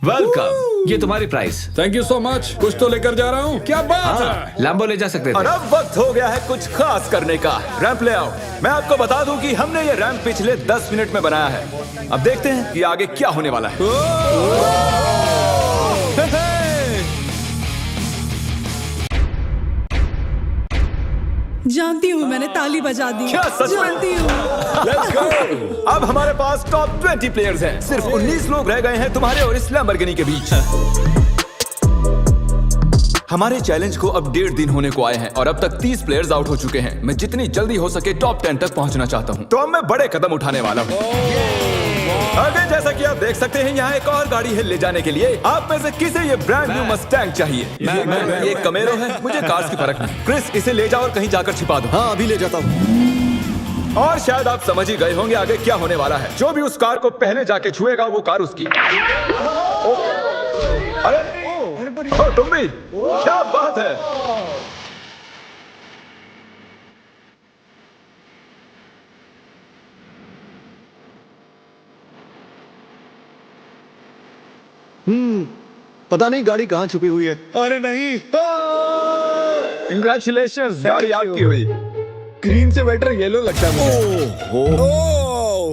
Welcome, ये तुम्हारी price. Thank you so much. कुछ तो लेकर जा रहा हूँ। क्या बात है। लैम्बो ले जा सकते और थे। अब वक्त हो गया है कुछ खास करने का। रैंप ले आओ। मैं आपको बता दूं कि हमने ये रैंप पिछले 10 मिनट में बनाया है। अब देखते हैं कि आगे क्या होने वाला है। जानती हूँ, मैंने ताली बजा दी। क्या सच में? जानती हूँ। Let's go. अब हमारे पास टॉप 20 प्लेयर्स हैं। सिर्फ 19 लोग रह गए हैं तुम्हारे और इस लैम्बोर्गिनी के बीच। हमारे चैलेंज को अब 1.5 दिन होने को आए हैं और अब तक 30 प्लेयर्स आउट हो चुके हैं। मैं जितनी जल्दी हो सके टॉप 10 तक पहुंचना चाहता हूं। तो अब मैं बड़े कदम उठाने वाला हूं। आगे जैसा कि आप देख सकते हैं, यहाँ एक और गाड़ी है ले जाने के लिए। आप में से किसे ये ब्रांड न्यू मस्टैंग चाहिए? ये कमेरो है, मुझे कार्स की फर्क नहीं। क्रिस, इसे ले जाओ और कहीं जाकर छिपा दो। हाँ, अभी ले जाता हूँ। और शायद आप समझ ही गए होंगे आगे क्या होने वाला है। जो भी उस कार को पहले जाके छुएगा वो कार उसकी। अरे तुम भी, क्या बात है। पता नहीं गाड़ी कहाँ छुपी हुई है। अरे नहीं। कंग्रेचुलेशंस, गाड़ी आपकी हुई। ग्रीन से बेटर येलो लगता है मुझे।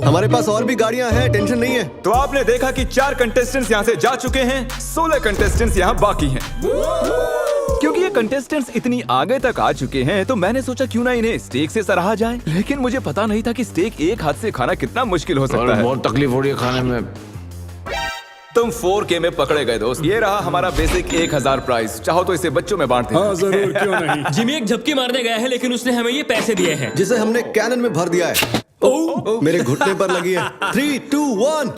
हमारे पास और भी गाड़ियां हैं, टेंशन नहीं है। तो आपने देखा कि 4 कंटेस्टेंट्स यहाँ से जा चुके हैं, 16 कंटेस्टेंट्स यहाँ बाकी हैं। क्योंकि ये कंटेस्टेंट्स इतनी आगे तक आ चुके हैं, तो मैंने सोचा क्यों ना इन्हें स्टेक से सराहा जाए। लेकिन मुझे पता नहीं था कि स्टेक एक हाथ से खाना कितना मुश्किल हो सकता है। बहुत तकलीफ हो रही है खाने में। तुम 4K में पकड़े गए दोस्त। ये रहा हमारा बेसिक 1000 प्राइस। चाहो तो इसे बच्चों में बांट दें। हाँ जरूर, क्यों नहीं। जिमी एक झपकी मारने गया है, लेकिन उसने हमें ये पैसे दिए हैं। जिसे हमने कैनन में भर दिया है। मेरे घुटने पर लगी है। 3, 2, 1।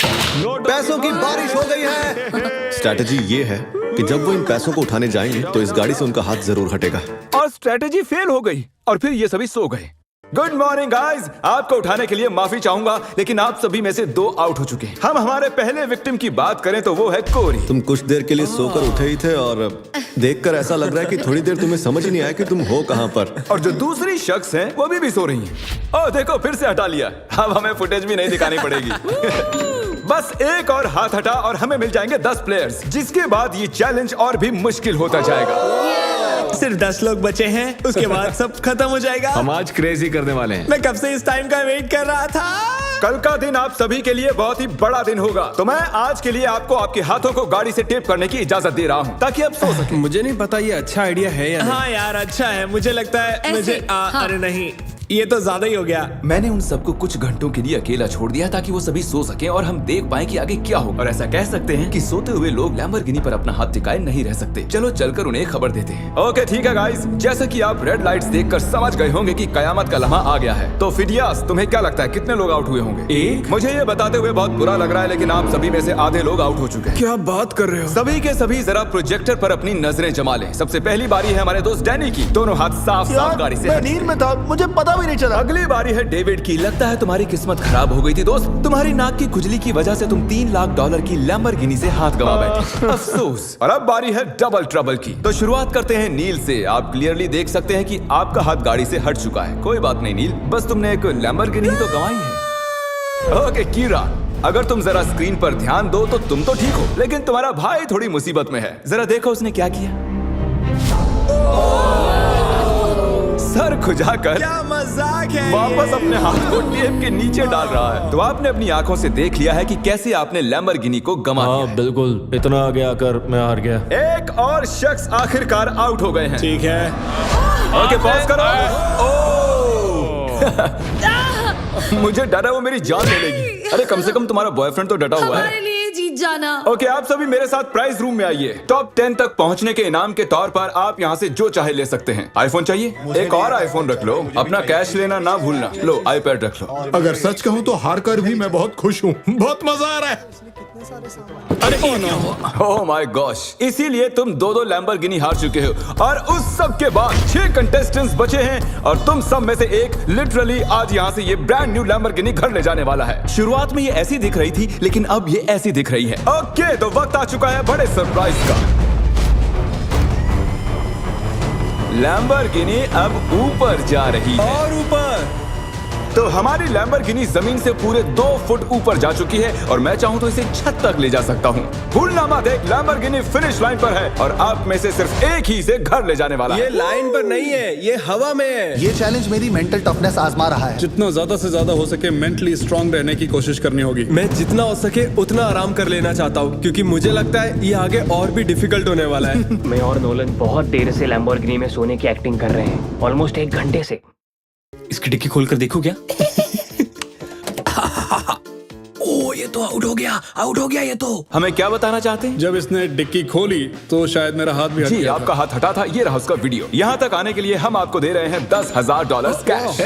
पैसों की बारिश हो गई है। स्ट्रैटेजी ये है कि जब वो इन पैसों को उठाने जाएंगे तो इस गाड़ी से उनका हाथ जरूर हटेगा। और स्ट्रेटेजी फेल हो गई और फिर ये सभी सो गए। गुड मॉर्निंग गाइस, आपको उठाने के लिए माफी चाहूंगा, लेकिन आप सभी में से 2 आउट हो चुके हैं। हम हमारे पहले विक्टिम की बात करें तो वो है कोरी। तुम कुछ देर के लिए सोकर उठे ही थे और देखकर ऐसा लग रहा है कि थोड़ी देर तुम्हें समझ ही नहीं आया कि तुम हो कहां पर। और जो दूसरी शख्स हैं वो भी सो रही हैं। ओह देखो, फिर से हटा लिया। अब हमें फुटेज भी नहीं दिखानी पड़ेगी। बस एक और हाथ हटा और हमें मिल जाएंगे 10 प्लेयर्स, जिसके बाद ये चैलेंज और भी मुश्किल होता जाएगा। सिर्फ 10 लोग बचे हैं, उसके बाद सब खत्म हो जाएगा। हम आज क्रेजी करने वाले हैं। मैं कब से इस टाइम का वेट कर रहा था। कल का दिन आप सभी के लिए बहुत ही बड़ा दिन होगा। तो मैं आज के लिए आपको आपके हाथों को गाड़ी से टेप करने की इजाजत दे रहा हूँ, ताकि आप सो सकें। मुझे नहीं पता ये अच्छा आइडिया है या नहीं। हाँ यार, अच्छा है। मुझे लगता है ऐसे, हाँ। अरे नहीं, ये तो ज्यादा ही हो गया। मैंने उन सबको कुछ घंटों के लिए अकेला छोड़ दिया ताकि वो सभी सो सकें और हम देख पाएं कि आगे क्या होगा। और ऐसा कह सकते हैं कि सोते हुए लोग लैम्बोर्गिनी पर अपना हाथ टिकाए नहीं रह सकते। चलो चलकर उन्हें खबर देते हैं। ओके ठीक है गाइस, जैसा कि आप रेड लाइट्स देखकर समझ गए होंगे कि कयामत का लम्हा आ गया है। तो फिडियास, तुम्हें क्या लगता है कितने लोग आउट हुए होंगे? एक। मुझे ये बताते हुए बहुत बुरा लग रहा है, लेकिन आप सभी में से आधे लोग आउट हो चुके हैं। क्या बात कर रहे हो। सभी के सभी जरा प्रोजेक्टर पर अपनी नजरें जमा लें। सबसे पहली बारी है हमारे दोस्त डैनी की। दोनों हाथ साफ साफ गाड़ी से मैं हट। नींद में था, मुझे पता भी नहीं चला। अगली बारी है डेविड की। लगता है तुम्हारी किस्मत खराब हो गई थी दोस्त। तुम्हारी नाक की खुजली की वजह से तुम $3 लाख की लैम्बोर्गिनी से हाथ गंवा बैठे। अफसोस। और अब बारी है डबल ट्रबल की। तो शुरुआत करते हैं नील से। आप क्लियरली देख सकते हैं कि आपका हाथ गाड़ी से हट चुका है। कोई बात नहीं नील, बस तुमने एक लैम्बोर्गिनी ही तो गंवाई है। ओके कीरा, अगर तुम जरा स्क्रीन पर ध्यान दो तो तुम तो ठीक हो, लेकिन तुम्हारा भाई थोड़ी मुसीबत में है। जरा देखो उसने क्या किया। सर खुजाकर क्या मजाक है। वापस अपने हाथ को टेप के नीचे डाल रहा है। तो आपने अपनी आंखों से देख लिया है कि कैसे आपने लैम्बोर्गिनी को गंवा दिया है। बिल्कुल, इतना आगे आकर मैं हार गया। एक और शख्स आखिरकार आउट हो गए हैं। ठीक है। ओके पॉज करो। मुझे डर है वो मेरी जान ले लेगी। अरे कम से कम तुम्हारा बॉयफ्रेंड तो डटा हुआ हमारे है। लिए जीत जाना। ओके आप सभी मेरे साथ प्राइज रूम में आइए। टॉप 10 तक पहुंचने के इनाम के तौर पर आप यहाँ से जो चाहे ले सकते हैं। आईफोन चाहिए? एक और आईफोन रख लो। अपना कैश लेना ना भूलना। लो आईपैड रख लो। अगर सच कहूँ तो हार कर भी मैं बहुत खुश हूँ। बहुत मजा आ रहा है। अरे ओह माय गॉश, इसीलिए तुम 2-2 लैम्बोर्गिनी हार चुके हो। और उस सब के बाद 6 कंटेस्टेंट्स बचे हैं और तुम सब में से एक लिटरली आज यहाँ से ये ब्रांड न्यू लैम्बोर्गिनी घर ले जाने वाला है। शुरुआत में ये ऐसी दिख रही थी, लेकिन अब ये ऐसी दिख रही है। ओके तो वक्त आ चुका है बड़े सरप्राइज का। लैम्बोर्गिनी अब ऊपर जा रही है। और ऊपर। तो हमारी लैम्बोर्गिनी जमीन से पूरे 2 फुट ऊपर जा चुकी है और मैं चाहूँ तो इसे छत तक ले जा सकता हूँ। फूलनामा देख, लैम्बोर्गिनी फिनिश लाइन पर है और आप में से सिर्फ एक ही इसे घर ले जाने वाला है। ये लाइन पर नहीं है, ये हवा में है। ये चैलेंज मेरी मेंटल टफनेस आजमा रहा है। जितना ज्यादा से ज्यादा हो सके मेंटली स्ट्रांग रहने की कोशिश करनी होगी। मैं जितना हो सके उतना आराम कर लेना चाहता हूँ क्योंकि मुझे लगता है ये आगे और भी डिफिकल्ट होने वाला है। मैं और नोलन बहुत देर से लैम्बोर्गिनी में सोने की एक्टिंग कर रहे हैं, ऑलमोस्ट 1 घंटे से। इसकी डिक्की खोल कर देखो क्या? ओ ये तो आउट हो गया ये तो। हमें क्या बताना चाहते हैं? जब इसने डिक्की खोली तो शायद मेरा हाथ भी हट जी, गया आपका हाथ हटा था। ये रहा उसका वीडियो। यहाँ तक आने के लिए हम आपको दे रहे हैं $10,000 कैश।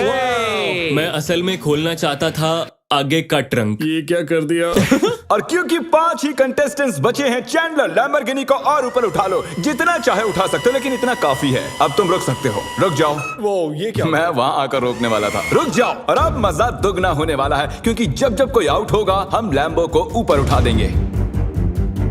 मैं असल में खोलना चाहता था आगे का ट्रंक। ये क्या कर दिया? और क्योंकि 5 ही कंटेस्टेंट्स बचे हैं, चैंडलर लैम्बोर्गिनी को और ऊपर उठा लो। जितना चाहे उठा सकते हो, लेकिन इतना काफी है। अब तुम रुक सकते हो। रुक जाओ। वो ये क्या? मैं वहाँ आकर रोकने वाला था। रुक जाओ। और अब मजा दुगना होने वाला है क्योंकि जब जब कोई आउट होगा हम लैम्बो को ऊपर उठा देंगे।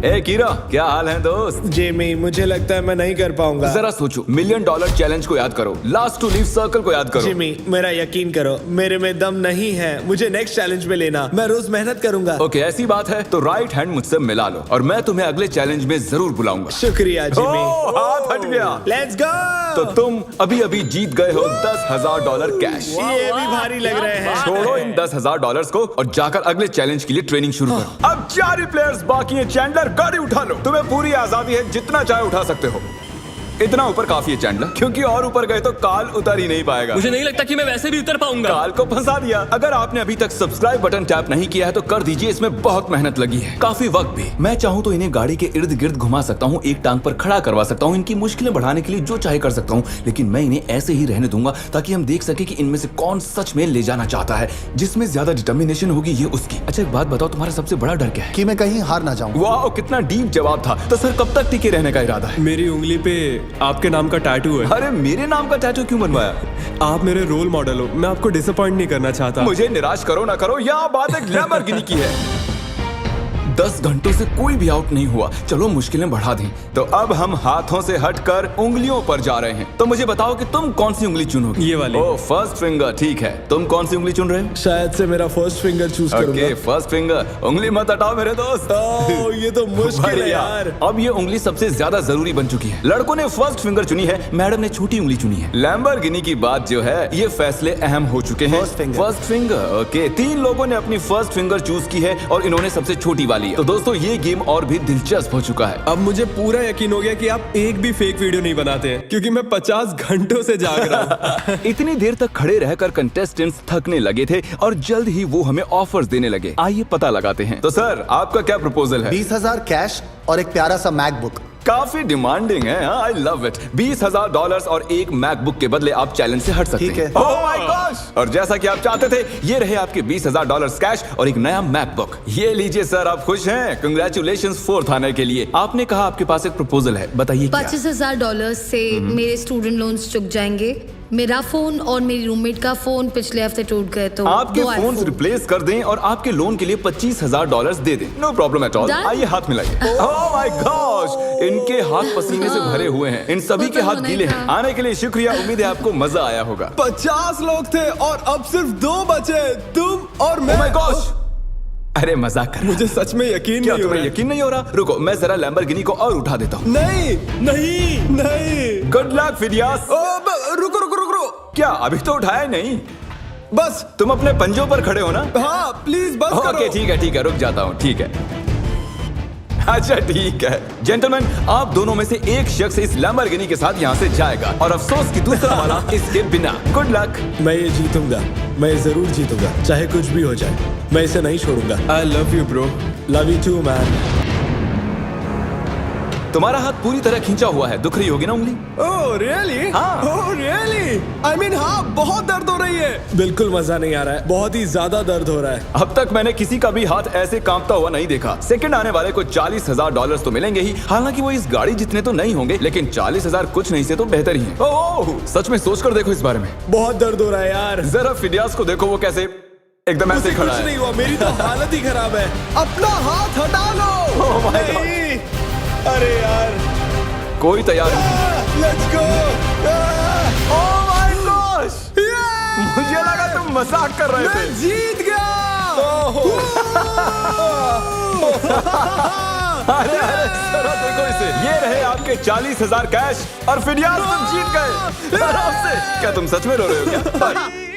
ए कीरा, क्या हाल है दोस्त? जेमी, मुझे लगता है मैं नहीं कर पाऊंगा। जरा सोचो, $1 मिलियन चैलेंज को याद करो, लास्ट टू लीव सर्कल को याद करो। जिमी, मेरा यकीन करो, मेरे में दम नहीं है। मुझे नेक्स्ट चैलेंज में लेना। मैं रोज मेहनत करूंगा। ओके, ऐसी बात है तो राइट हैंड मुझसे मिला लो और मैं तुम्हें अगले चैलेंज में जरूर बुलाऊंगा। शुक्रिया जिमी। हाथ हट गया। Let's go. तो तुम अभी अभी जीत गए हो $10,000 कैश। ये भी भारी लग रहे हैं। छोड़ो इन $10,000 को और जाकर अगले चैलेंज के लिए ट्रेनिंग शुरू करो। अब 4 ही प्लेयर्स बाकी हैं। चैंडलर, गाड़ी उठा लो। तुम्हें पूरी आजादी है, जितना चाहे उठा सकते हो। इतना ऊपर काफी है चैंडलर, क्योंकि और ऊपर गए तो काल उतर ही नहीं पाएगा। मुझे नहीं लगता कि मैं वैसे भी उतर पाऊंगा। काल को फंसा दिया। अगर आपने अभी तक सब्सक्राइब बटन टैप नहीं किया है तो कर दीजिए, इसमें बहुत मेहनत लगी है, काफी वक्त भी। मैं चाहूँ तो इन्हें गाड़ी के इर्द गिर्द घुमा सकता हूँ, एक टांग पर खड़ा करवा सकता हूँ, इनकी मुश्किलें बढ़ाने के लिए जो चाहे कर सकता हूँ, लेकिन मैं इन्हें ऐसे ही रहने दूंगा ताकि हम देख सके कि इनमें से कौन सच में ले जाना चाहता है। जिसमें ज्यादा डिटर्मिनेशन होगी ये उसकी। अच्छा एक बात बताओ, तुम्हारा सबसे बड़ा डर क्या है? कि मैं कहीं हार ना जाऊं। वाह, कितना डीप जवाब था। तो सर कब तक टिके रहने का इरादा है? मेरी उंगली पे आपके नाम का टैटू है। अरे मेरे नाम का टैटू क्यों बनवाया? आप मेरे रोल मॉडल हो, मैं आपको डिसअपॉइंट नहीं करना चाहता। मुझे निराश करो ना करो, यह बात एक लैम्बोर्गिनी की है। 10 घंटों से कोई भी आउट नहीं हुआ। चलो मुश्किलें बढ़ा दें। तो अब हम हाथों से हटकर उंगलियों पर जा रहे हैं। तो मुझे बताओ कि तुम कौन सी उंगली चुनोगे? ये वाली। ओह, फर्स्ट फिंगर। ठीक है, तुम कौन सी उंगली चुन रहे हो? शायद से मेरा first finger choose okay, first finger. उंगली मत हटाओ मेरे दोस्त। ओह, ये तो मुश्किल है बढ़िया। यार। अब ये उंगली सबसे ज्यादा जरूरी बन चुकी है। लड़कों ने फर्स्ट फिंगर चुनी है, मैडम ने छोटी उंगली चुनी है। लैम्बोर्गिनी की बात जो है, ये फैसले अहम हो चुके हैं। First finger. ओके, 3 लोगों ने अपनी फर्स्ट फिंगर चूज की है और इन्होंने सबसे छोटी वाली है। तो दोस्तों ये गेम और भी दिलचस्प हो चुका है। अब मुझे पूरा यकीन हो गया कि आप एक भी फेक वीडियो नहीं बनाते हैं, क्योंकि मैं 50 घंटों से जाग रहा हूँ। इतनी देर तक खड़े रहकर कंटेस्टेंट्स थकने लगे थे और जल्द ही वो हमें ऑफर्स देने लगे। आइए पता लगाते हैं। तो सर, आपका क्या प्रपोजल है? 20,000 कैश और एक प्यारा सा मैकबुक। काफी डिमांडिंग है। I love it. $20,000 और एक मैकबुक के बदले आप चैलेंज से हट सकते ठीक है। हैं। Oh my gosh! और जैसा कि आप चाहते थे, ये रहे आपके $20,000 कैश और एक नया मैकबुक। ये लीजिए सर, आप खुश हैं? कंग्रेचुलेशंस 4th आने के लिए। आपने कहा आपके पास एक प्रपोजल है, बताइए क्या? $25,000 से मेरे स्टूडेंट लोन्स चुक जाएंगे। मेरा फोन और मेरी रूममेट का फोन पिछले हफ्ते टूट गए, तो आपके 2 फोन iPhone। रिप्लेस कर दें और आपके लोन के लिए $25,000 दे दें। No problem at all. Done? आइए हाथ मिलाइए। Oh my gosh! इनके हाथ पसीने से भरे हुए हैं। इन सभी वो के तो हाथ होना ही गीले हैं। था। आने के लिए शुक्रिया। उम्मीद है आपको मजा आया होगा। 50 लोग थे और अब सिर्फ 2 बचे, तुम और मैं। Oh my gosh! अरे मजाक कर। मुझे सच में यकीन क्या नहीं हो तुम्हें रहा। यकीन नहीं हो रहा? रुको, मैं जरा लैम्बोर्गिनी को और उठा देता हूँ। नहीं नहीं नहीं। Good luck Phidias. रुको रुको रुको। क्या अभी तो उठाया ही नहीं? बस। तुम अपने पंजों पर खड़े हो ना? हाँ प्लीज बस करो। ओके ठीक है, रुक जाता हूँ। ठीक है, अच्छा ठीक है। जेंटलमैन, आप दोनों में से एक शख्स इस लैम्बोर्गिनी के साथ यहाँ से जाएगा और अफसोस की दूसरा वाला इसके बिना। Good luck. मैं ये जीतूंगा, मैं जरूर जीतूंगा, चाहे कुछ भी हो जाए। मैं इसे नहीं छोड़ूंगा। I love you bro. Love you too man. तुम्हारा हाथ पूरी तरह खींचा हुआ है, दुख रही होगी ना उंगली? Oh really? हाँ। Oh really? आई मीन हाँ, बहुत दर्द हो रही है। बिल्कुल मजा नहीं आ रहा है, बहुत ही ज्यादा दर्द हो रहा है। अब तक मैंने किसी का भी हाथ ऐसे कांपता हुआ नहीं देखा। सेकंड आने वाले को $40,000 तो मिलेंगे ही। हालांकि वो इस गाड़ी जितने तो नहीं होंगे, लेकिन 40,000 कुछ नहीं से तो बेहतर ही है। ओह, सच में सोच कर देखो इस बारे में। बहुत दर्द हो रहा है यार। जरा फिडियास को देखो, वो कैसे एकदम ऐसे खड़ा कुछ है। नहीं हुआ, मेरी तो हालत ही खराब है। अपना हाथ हटा लो। Oh my God. नहीं। अरे यार, कोई तैयार नहीं। Let's go. Oh my gosh! मुझे लगा तुम तुम मजाक कर रहे थे। जीत गया। अरे जरा देखो इसे। ये रहे आपके 40,000 कैश और फिनियास तुम जीत गए। आराम से। क्या तुम सच में रो रहे हो क्या?